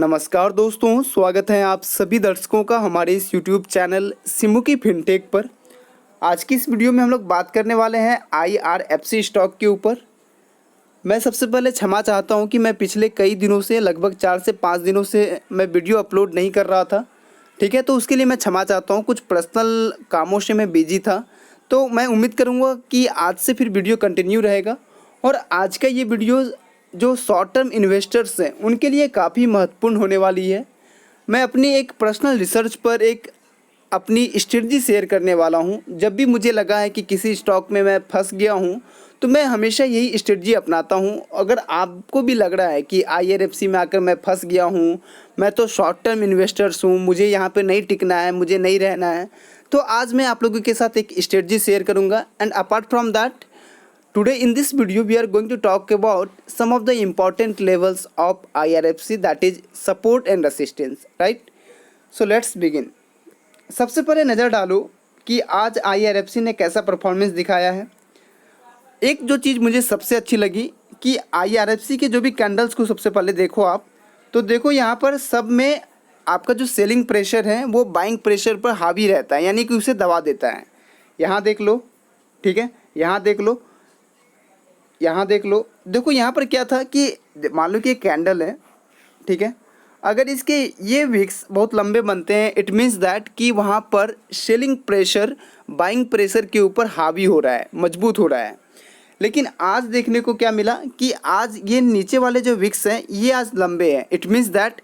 नमस्कार दोस्तों, स्वागत है आप सभी दर्शकों का हमारे इस YouTube चैनल सिमुकी फिनटेक पर। आज की इस वीडियो में हम लोग बात करने वाले हैं IRFC स्टॉक के ऊपर। मैं सबसे पहले क्षमा चाहता हूं कि मैं पिछले कई दिनों से लगभग 4 से 5 दिनों से मैं वीडियो अपलोड नहीं कर रहा था। ठीक है, तो उसके लिए मैं क्षमा चाहता हूं। कुछ पर्सनल कामों से मैं बिजी था, तो मैं उम्मीद करूँगा कि आज से फिर वीडियो कंटिन्यू रहेगा। और आज का ये वीडियो जो शॉर्ट टर्म इन्वेस्टर्स हैं उनके लिए काफ़ी महत्वपूर्ण होने वाली है। मैं अपनी एक पर्सनल रिसर्च पर एक अपनी स्ट्रेटजी शेयर करने वाला हूं। जब भी मुझे लगा है कि किसी स्टॉक में मैं फंस गया हूं, तो मैं हमेशा यही स्ट्रेटजी अपनाता हूं। अगर आपको भी लग रहा है कि IRFC में आकर मैं फंस गया हूं, मैं तो शॉर्ट टर्म इन्वेस्टर्स हूं, मुझे यहाँ पे नहीं टिकना है, मुझे नहीं रहना है, तो आज मैं आप लोगों के साथ एक स्ट्रेटजी शेयर करूँगा। And apart from that, today in this video we are going to talk about some of the important levels of IRFC, that is support and resistance, right? So let's begin. सबसे पहले नज़र डालो कि आज IRFC ने कैसा performance दिखाया है। एक जो चीज़ मुझे सबसे अच्छी लगी कि IRFC के जो भी कैंडल्स को सबसे पहले देखो आप, तो देखो यहाँ पर सब में आपका जो सेलिंग प्रेशर है वो बाइंग प्रेशर पर हावी रहता है, यानी कि उसे दबा देता है। यहाँ देख लो, ठीक है, यहाँ देख लो, यहाँ देख लो। देखो यहाँ पर क्या था कि मान लो कि एक कैंडल है, ठीक है, अगर इसके ये विक्स बहुत लंबे बनते हैं, इट मीन्स दैट कि वहाँ पर सेलिंग प्रेशर बाइंग प्रेशर के ऊपर हावी हो रहा है, मजबूत हो रहा है। लेकिन आज देखने को क्या मिला कि आज ये नीचे वाले जो विक्स हैं ये आज लंबे हैं। इट मीन्स दैट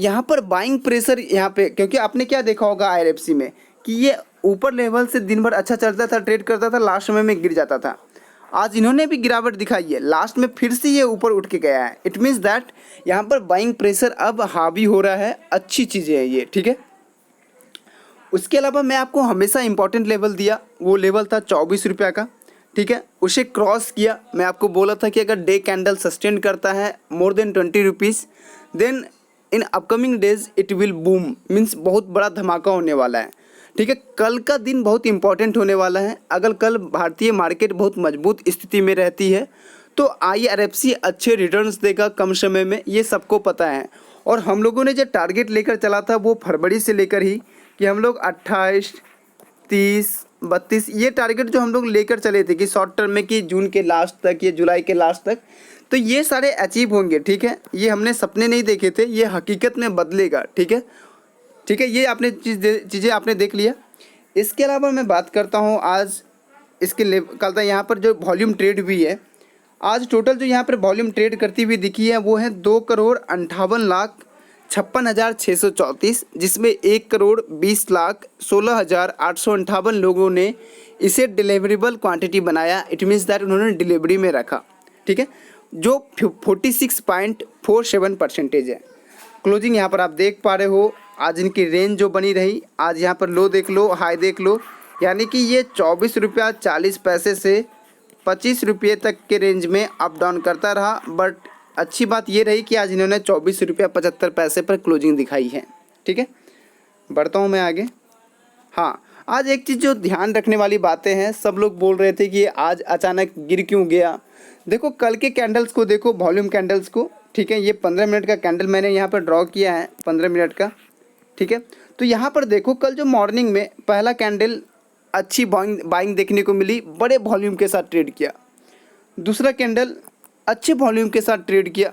यहाँ पर बाइंग प्रेशर यहाँ पे, क्योंकि आपने क्या देखा होगा IRFC में कि ये ऊपर लेवल से दिन भर अच्छा चलता था, ट्रेड करता था, लास्ट समय में गिर जाता था। आज इन्होंने भी गिरावट दिखाई है, लास्ट में फिर से ये ऊपर उठ के गया है। इट मीन्स दैट यहाँ पर बाइंग प्रेशर अब हावी हो रहा है। अच्छी चीज़ें हैं ये, ठीक है। उसके अलावा मैं आपको हमेशा इंपॉर्टेंट लेवल दिया, वो लेवल था 24 रुपये का, ठीक है, उसे क्रॉस किया। मैं आपको बोला था कि अगर डे कैंडल सस्टेन करता है more than 20 rupees, then in upcoming days it will boom, means बहुत बड़ा धमाका होने वाला है, ठीक है। कल का दिन बहुत इंपॉर्टेंट होने वाला है। अगर कल भारतीय मार्केट बहुत मजबूत स्थिति में रहती है तो IRFC अच्छे रिटर्न्स देगा कम समय में, ये सबको पता है। और हम लोगों ने जो टारगेट लेकर चला था वो फरवरी से लेकर ही कि हम लोग 28, 30, 32 ये टारगेट जो हम लोग लेकर चले थे कि शॉर्ट टर्म में कि जून के लास्ट तक या जुलाई के लास्ट तक, तो ये सारे अचीव होंगे, ठीक है। ये हमने सपने नहीं देखे थे, ये हकीकत में बदलेगा, ठीक है, ठीक है। ये आपने चीज़ें आपने देख लिया। इसके अलावा मैं बात करता हूँ आज इसके कल था यहाँ पर जो वॉल्यूम ट्रेड हुई है, आज टोटल जो यहाँ पर वॉल्यूम ट्रेड करती हुई दिखी है वो है 2,58,56,634, जिसमें 1,20,16,858 लोगों ने इसे डिलीवरेबल क्वांटिटी बनाया। इट मीन्स दैट उन्होंने डिलीवरी में रखा, ठीक है, जो 46.47% है। क्लोजिंग यहाँ पर आप देख पा रहे हो। आज इनकी रेंज जो बनी रही, आज यहाँ पर लो देख लो, हाई देख लो, यानी कि ये 24 रुपया 40 पैसे से 25 रुपये तक के रेंज में अप डाउन करता रहा। बट अच्छी बात ये रही कि आज इन्होंने 24 रुपया 75 पैसे पर क्लोजिंग दिखाई है, ठीक है। बढ़ता हूँ मैं आगे। हाँ, आज एक चीज़ जो ध्यान रखने वाली बातें हैं, सब लोग बोल रहे थे कि आज अचानक गिर क्यों गया। देखो कल के कैंडल्स को देखो, वॉल्यूम कैंडल्स को, ठीक है। ये 15 मिनट का कैंडल मैंने यहाँ पर ड्रॉ किया है, 15 मिनट का, ठीक है। तो यहाँ पर देखो कल जो मॉर्निंग में पहला कैंडल अच्छी बाइंग देखने को मिली, बड़े वॉल्यूम के साथ ट्रेड किया। दूसरा कैंडल अच्छे वॉल्यूम के साथ ट्रेड किया।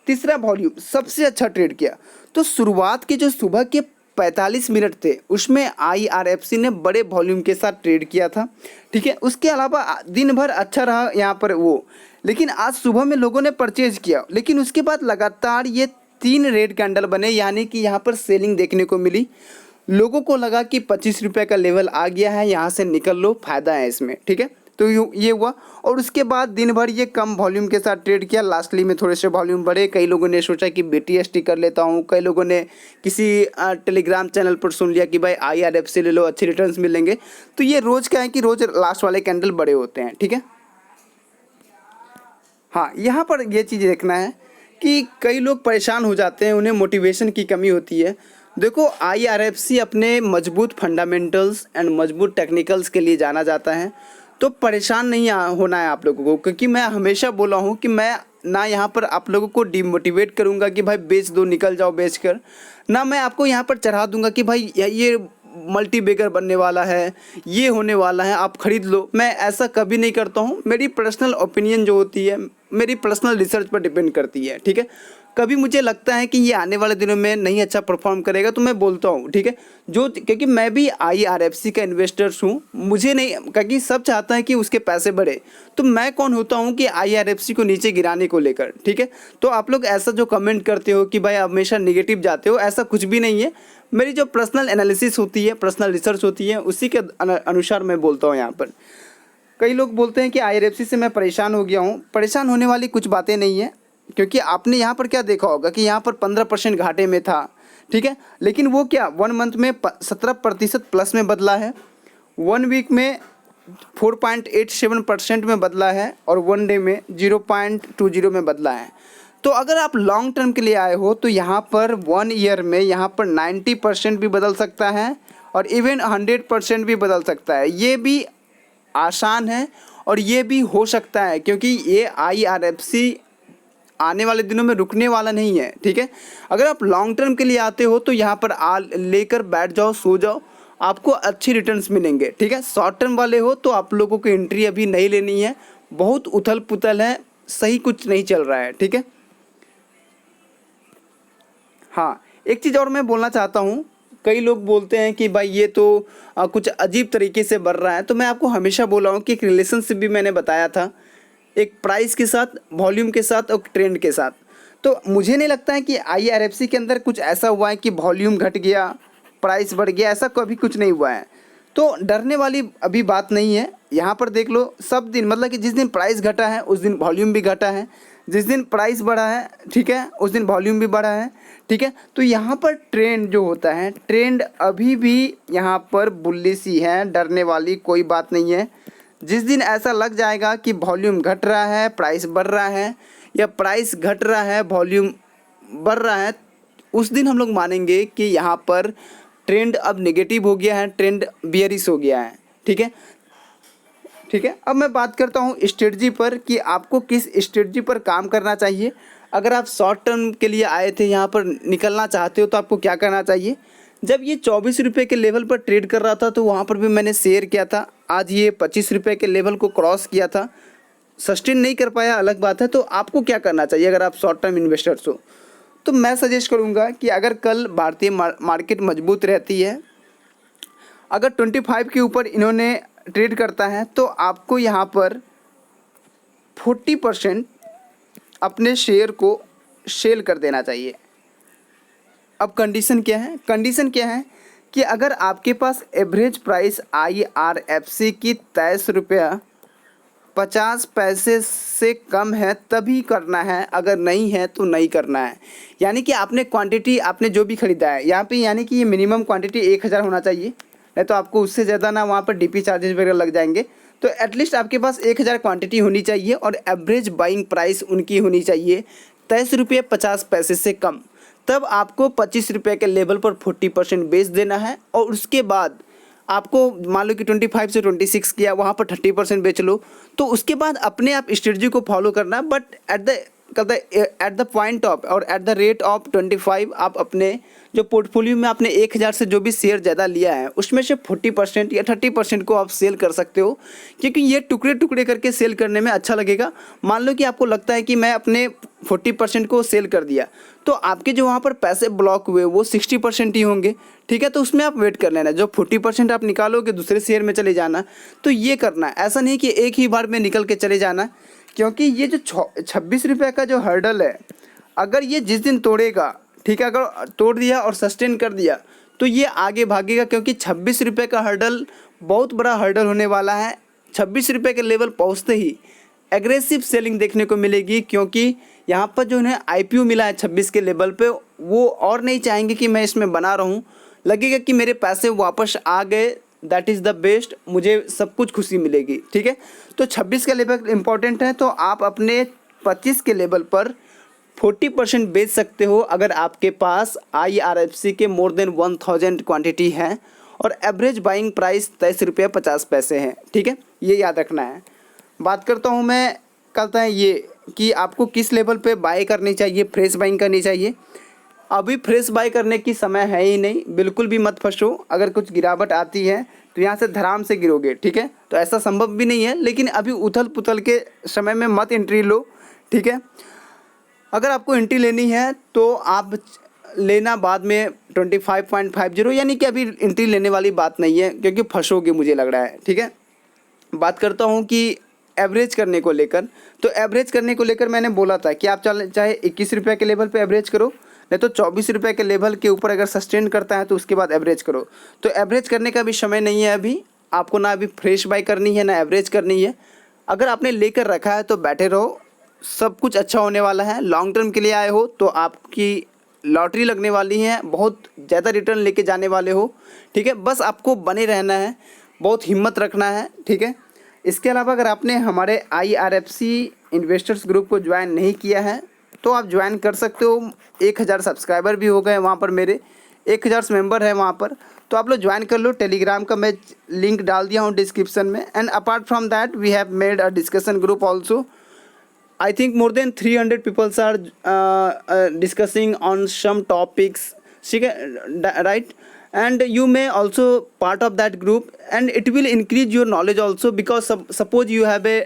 तीसरा वॉल्यूम सबसे अच्छा ट्रेड किया। तो शुरुआत के जो सुबह के 45 मिनट थे उसमें IRFC ने बड़े वॉल्यूम के साथ ट्रेड किया था, ठीक है। उसके अलावा दिन भर अच्छा रहा यहाँ पर वो, लेकिन आज सुबह में लोगों ने परचेज किया, लेकिन उसके बाद लगातार ये 3 रेड कैंडल बने, यानी कि यहाँ पर सेलिंग देखने को मिली। लोगों को लगा कि 25 रुपये का लेवल आ गया है, यहाँ से निकल लो, फ़ायदा है इसमें, ठीक है। तो ये हुआ और उसके बाद दिन भर ये कम वॉल्यूम के साथ ट्रेड किया। लास्टली में थोड़े से वॉल्यूम बढ़े। कई लोगों ने सोचा कि BTST कर लेता हूँ, कई लोगों ने किसी टेलीग्राम चैनल पर सुन लिया कि भाई IRFC ले लो, अच्छे रिटर्न्स मिलेंगे। तो ये रोज़ क्या है कि रोज़ लास्ट वाले कैंडल बड़े होते हैं, ठीक है। हाँ, यहाँ पर ये चीज़ देखना है कि कई लोग परेशान हो जाते हैं, उन्हें मोटिवेशन की कमी होती है। देखो IRFC अपने मजबूत फंडामेंटल्स एंड मजबूत टेक्निकल्स के लिए जाना जाता है, तो परेशान नहीं होना है आप लोगों को, क्योंकि मैं हमेशा बोला हूँ कि मैं ना यहाँ पर आप लोगों को डिमोटिवेट करूँगा कि भाई बेच दो, निकल जाओ बेच कर, ना मैं आपको यहाँ पर चढ़ा दूँगा कि भाई ये मल्टी बेगर बनने वाला है, ये होने वाला है, आप ख़रीद लो। मैं ऐसा कभी नहीं करता हूँ। मेरी पर्सनल ओपिनियन जो होती है मेरी पर्सनल रिसर्च पर डिपेंड करती है, ठीक है। कभी मुझे लगता है कि ये आने वाले दिनों में नहीं अच्छा परफॉर्म करेगा तो मैं बोलता हूँ, ठीक है। जो क्योंकि मैं भी IRFC का इन्वेस्टर्स हूँ, मुझे नहीं, क्योंकि सब चाहता है कि उसके पैसे बढ़े, तो मैं कौन होता हूँ कि IRFC को नीचे गिराने को लेकर, ठीक है। तो आप लोग ऐसा जो कमेंट करते हो कि भाई हमेशा निगेटिव जाते हो, ऐसा कुछ भी नहीं है। मेरी जो पर्सनल एनालिसिस होती है, पर्सनल रिसर्च होती है, उसी के अनुसार मैं बोलता हूँ यहाँ पर। कई लोग बोलते हैं कि IRFC से मैं परेशान हो गया हूँ। परेशान होने वाली कुछ बातें नहीं है, क्योंकि आपने यहाँ पर क्या देखा होगा कि यहाँ पर 15% घाटे में था, ठीक है। लेकिन वो क्या 1 मंथ में 17% प्लस में बदला है, 1 वीक में 4.87% में बदला है, और 1 डे में 0.20 में बदला है। तो अगर आप लॉन्ग टर्म के लिए आए हो तो यहाँ पर 1 ईयर में यहाँ पर 90% भी बदल सकता है और इवन 100% भी बदल सकता है। ये भी आसान है और ये भी हो सकता है, क्योंकि ये IRFC आने वाले दिनों में रुकने वाला नहीं है, ठीक है। अगर आप लॉन्ग टर्म के लिए आते हो तो यहाँ पर लेकर बैठ जाओ, सो जाओ, आपको अच्छी रिटर्न्स मिलेंगे, ठीक है। शॉर्ट टर्म वाले हो तो आप लोगों को एंट्री अभी नहीं लेनी है, बहुत उथल पुथल है, सही कुछ नहीं चल रहा है, ठीक है। हाँ, एक चीज़ और मैं बोलना चाहता हूँ। कई लोग बोलते हैं कि भाई ये तो कुछ अजीब तरीके से बढ़ रहा है, तो मैं आपको हमेशा बोला हूँ कि एक रिलेशनशिप भी मैंने बताया था, एक प्राइस के साथ, वॉल्यूम के साथ और ट्रेंड के साथ। तो मुझे नहीं लगता है कि IRFC के अंदर कुछ ऐसा हुआ है कि वॉल्यूम घट गया, प्राइस बढ़ गया, ऐसा कभी कुछ नहीं हुआ है। तो डरने वाली अभी बात नहीं है। यहाँ पर देख लो, सब दिन, मतलब कि जिस दिन प्राइस घटा है उस दिन वॉल्यूम भी घटा है, जिस दिन प्राइस बढ़ा है, ठीक है, उस दिन वॉल्यूम भी बढ़ा है, ठीक है। तो यहाँ पर ट्रेंड जो होता है, ट्रेंड अभी भी यहाँ पर बुलिश ही है, डरने वाली कोई बात नहीं है। जिस दिन ऐसा लग जाएगा कि वॉल्यूम घट रहा है, प्राइस बढ़ रहा है, या प्राइस घट रहा है, वॉल्यूम बढ़ रहा है, उस दिन हम लोग मानेंगे कि यहाँ पर ट्रेंड अब नेगेटिव हो गया है, ट्रेंड बियरिश हो गया है, ठीक है, ठीक है। अब मैं बात करता हूँ स्ट्रेटजी पर कि आपको किस स्ट्रेटजी पर काम करना चाहिए। अगर आप शॉर्ट टर्म के लिए आए थे, यहाँ पर निकलना चाहते हो, तो आपको क्या करना चाहिए। जब ये 24 रुपये के लेवल पर ट्रेड कर रहा था तो वहाँ पर भी मैंने शेयर किया था। आज ये 25 रुपये के लेवल को क्रॉस किया था, सस्टेन नहीं कर पाया, अलग बात है। तो आपको क्या करना चाहिए अगर आप शॉर्ट टर्म इन्वेस्टर्स हो, तो मैं सजेस्ट करूँगा कि अगर कल भारतीय मार्केट मजबूत रहती है, अगर 25 के ऊपर इन्होंने ट्रेड करता है, तो आपको यहाँ पर 40% अपने शेयर को सेल कर देना चाहिए। अब कंडीशन क्या है, कंडीशन क्या है कि अगर आपके पास एवरेज प्राइस IRFC की 23 रुपया 50 पैसे से कम है तभी करना है, अगर नहीं है तो नहीं करना है। यानी कि आपने क्वांटिटी, आपने जो भी ख़रीदा है यहाँ पे, यानी कि ये मिनिमम क्वांटिटी 1000 होना चाहिए, नहीं तो आपको उससे ज़्यादा ना वहाँ पर DP चार्जेस वगैरह लग जाएंगे। तो एटलीस्ट आपके पास 1000 क्वांटिटी होनी चाहिए और एवरेज बाइंग प्राइस उनकी होनी चाहिए 23 रुपये 50 पैसे से कम। तब आपको 25 रुपये के लेवल पर 40% बेच देना है, और उसके बाद आपको मान लो कि 25 से 26 किया, वहाँ पर 30% बेच लो। तो उसके बाद अपने आप स्ट्रेटजी को फॉलो करना, but at the point of और एट द रेट ऑफ 25 आप अपने जो पोर्टफोलियो में आपने 1000 से जो भी शेयर ज़्यादा लिया है उसमें से 40% या 30% को आप सेल कर सकते हो, क्योंकि ये टुकड़े टुकड़े करके सेल करने में अच्छा लगेगा। मान लो कि आपको लगता है कि मैं अपने 40% को सेल कर दिया, तो आपके जो वहाँ पर पैसे ब्लॉक हुए वो 60% ही होंगे, ठीक है। तो उसमें आप वेट कर लेना, जो 40% आप निकालोगे दूसरे शेयर में चले जाना। तो ये करना, ऐसा नहीं कि एक ही बार में निकल के चले जाना, क्योंकि ये जो 26 रुपये का जो हर्डल है, अगर ये जिस दिन तोड़ेगा, ठीक है, अगर तोड़ दिया और सस्टेन कर दिया तो ये आगे भागेगा, क्योंकि 26 रुपये का हर्डल बहुत बड़ा हर्डल होने वाला है। 26 रुपये के लेवल पहुंचते ही एग्रेसिव सेलिंग देखने को मिलेगी, क्योंकि यहाँ पर जो उन्हें IPO मिला है 26 के लेवल पे, वो और नहीं चाहेंगे कि मैं इसमें बना रहूँ, लगेगा कि मेरे पैसे वापस आ गए, दैट इज़ द बेस्ट, मुझे सब कुछ खुशी मिलेगी, ठीक है। तो 26 का लेवल इंपॉर्टेंट है, तो आप अपने 25 के लेवल पर 40% बेच सकते हो अगर आपके पास IRFC के मोर देन 1000 क्वांटिटी है और एवरेज बाइंग प्राइस 23 रुपये 50 पैसे हैं, ठीक है, ये याद रखना है। बात करता हूँ मैं, कहता है ये कि आपको किस लेवल पे बाय करनी चाहिए, फ्रेश बाइंग करनी चाहिए। अभी फ्रेश बाय करने की समय है ही नहीं, बिल्कुल भी मत फंसो। अगर कुछ गिरावट आती है तो यहाँ से धड़ाम से गिरोगे, ठीक है। तो ऐसा संभव भी नहीं है, लेकिन अभी उथल पुथल के समय में मत एंट्री लो, ठीक है। अगर आपको एंट्री लेनी है तो आप लेना बाद में 25.50, यानी कि अभी एंट्री लेने वाली बात नहीं है, क्योंकि फंसोगे मुझे लग रहा है, ठीक है। बात करता हूँ कि एवरेज करने को लेकर, तो एवरेज करने को लेकर मैंने बोला था कि आप चाहे 21 रुपये के लेवल पे एवरेज करो, नहीं तो 24 रुपये के लेवल के ऊपर अगर सस्टेन करता है तो उसके बाद एवरेज करो। तो एवरेज करने का भी समय नहीं है अभी आपको, ना अभी फ्रेश बाई करनी है ना एवरेज करनी है। अगर आपने लेकर रखा है तो बैठे रहो, सब कुछ अच्छा होने वाला है। लॉन्ग टर्म के लिए आए हो तो आपकी लॉटरी लगने वाली है, बहुत ज़्यादा रिटर्न लेके जाने वाले हो, ठीक है। बस आपको बने रहना है, बहुत हिम्मत रखना है, ठीक है। इसके अलावा अगर आपने हमारे IRFC इन्वेस्टर्स ग्रुप को ज्वाइन नहीं किया है तो आप ज्वाइन कर सकते हो। 1000 सब्सक्राइबर भी हो गए वहाँ पर, मेरे 1000 मेंबर है वहाँ पर, तो आप लोग ज्वाइन कर लो। टेलीग्राम का मैं लिंक डाल दिया हूँ डिस्क्रिप्शन में। And apart from that we have made a discussion group also. I think more than 300 people are discussing on some topics, right? And you may also part of that group, and it will increase your knowledge also, because suppose you have a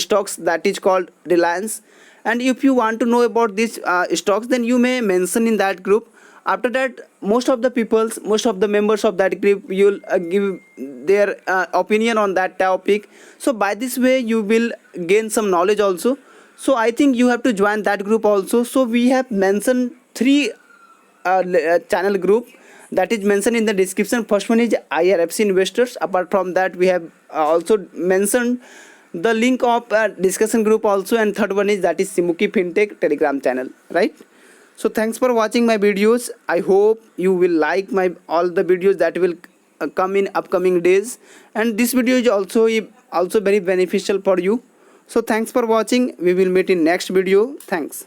stocks that is called Reliance, and if you want to know about these stocks, then you may mention in that group. After that, most of the members of that group, you'll give their opinion on that topic. So by this way you will gain some knowledge also. So I think you have to join that group also. So we have mentioned 3 channel group that is mentioned in the description. First one is IRFC investors. Apart from that, we have also mentioned the link of discussion group also, and third one is that is Simuki Fintech Telegram channel, right? So thanks for watching my videos. I hope you will like my all the videos that will come in upcoming days, and this video is also very beneficial for you. So thanks for watching. We will meet in next video. Thanks.